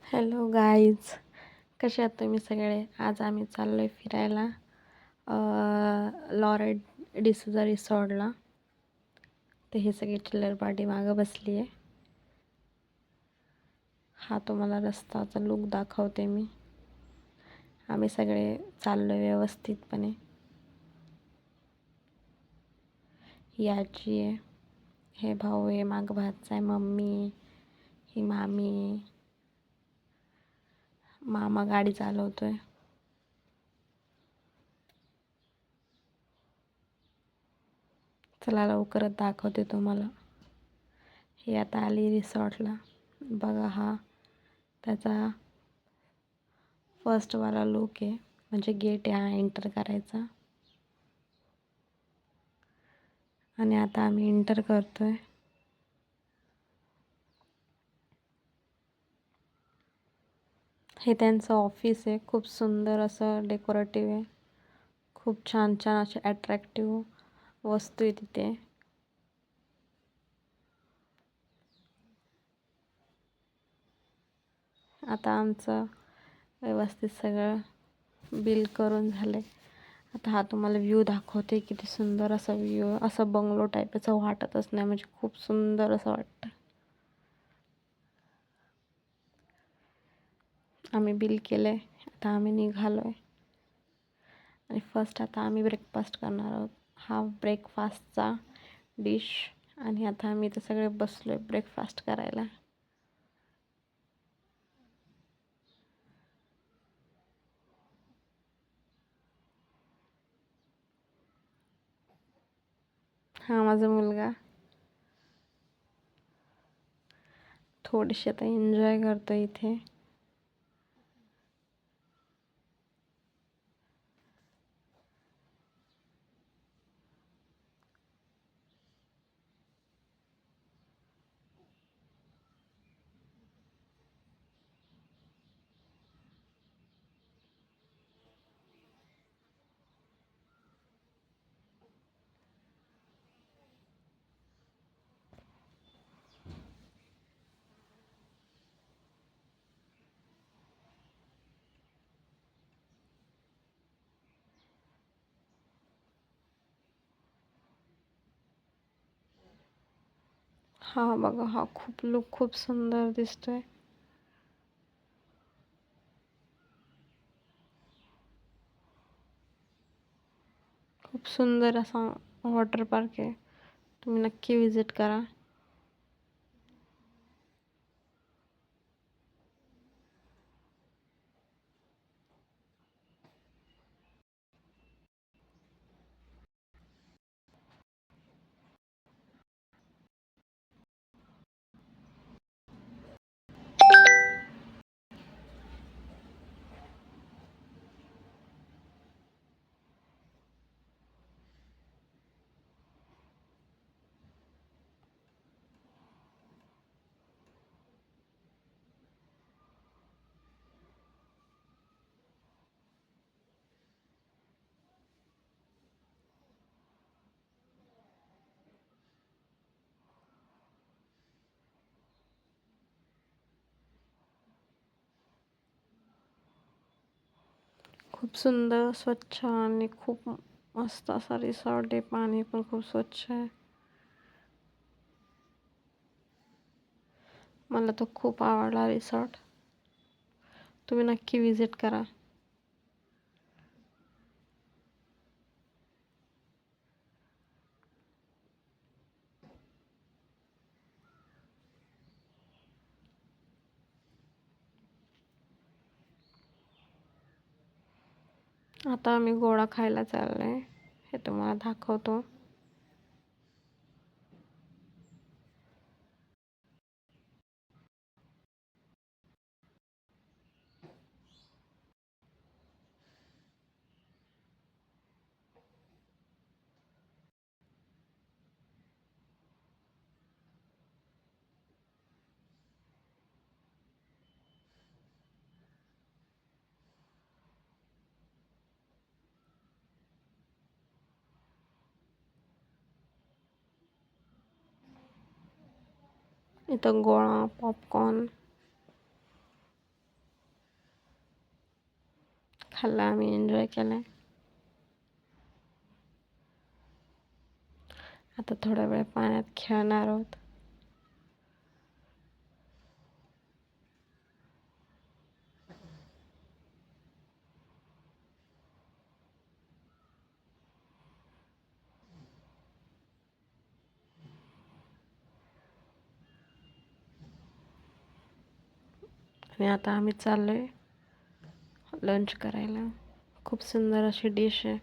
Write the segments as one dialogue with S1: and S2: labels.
S1: Hello guys, कसे आहात तुम्ही सगळे? आज आम्ही चाललो आहे फिरायला लॉरेट डिसूजा रिसॉर्टला. ते हे सगळी चिल्लर पार्टी मागं बसली आहे. हा तुम्हाला रस्ताचा लुक दाखवते मी. आम्ही सगळे चाललो आहे व्यवस्थितपणे. ही आजी आहे, हे भाऊ आहे, मागं भाचा आहे, मम्मी, ही मामी, मामा गाडी चालवतोय. चला लवकरच दाखवते तुम्हाला. ही आता आली रिसॉर्टला. बघा, हा त्याचा फर्स्टवाला लुक आहे, म्हणजे गेट आहे हा एंटर करायचा. आणि आता आम्ही एंटर करतोय. हे त्यांचं ऑफिस आहे, खूप सुंदर असं डेकोरेटिव्ह आहे. खूप छान छान असे अट्रॅक्टिव्ह वस्तू आहे तिथे. आता आमचं व्यवस्थित सगळं बिल करून झालं. आता हा तुम्हाला व्ह्यू दाखवते. किती सुंदर असा व्ह्यू, असं बंगलो टाईपचं वाटतच नाही, म्हणजे खूप सुंदर असं वाटतं. आम्ही बिल केलं आहे, आता आम्ही निघालो आहे. आणि फर्स्ट आता आम्ही ब्रेकफास्ट करणार आहोत. हा ब्रेकफास्टचा डिश. आणि आता आम्ही इथं सगळे बसलो आहे ब्रेकफास्ट करायला. हा माझा मुलगा थोडीशी आता एन्जॉय करतो इथे. हा बघा, हा खूप सुंदर दिसतोय. खूप सुंदर असा वॉटर पार्क आहे. तुम्ही नक्की विजिट करा. खूप सुंदर, स्वच्छ आणि खूप मस्त असा रिसॉर्ट आहे. पाणी पण खूप स्वच्छ आहे. मला तो खूप आवडला रिसॉर्ट. तुम्ही नक्की विजिट करा. आता आम्ही गोळा खायला चाललोय, हे तुम्हाला दाखवतो. इथं गोळा, पॉपकॉर्न, खाल्ला, आम्ही एन्जॉय केला. आता थोडा वेळ पाण्यात खेळणार आहोत. आणि आता आम्ही चाललोय लंच करायला. खूप सुंदर अशी डिश आहे.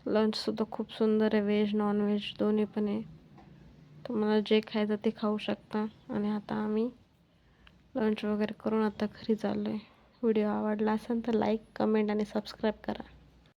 S1: लंचसुद्धा खूप सुंदर आहे, व्हेज नॉन व्हेज दोन्ही पण आहे. तुम्हाला जे खायचं ते खाऊ शकता. आणि आता आम्ही लंच वगैरे करून आता घरी चाललोय. व्हिडिओ आवडला असेल तर लाईक, कमेंट आणि सबस्क्राईब करा.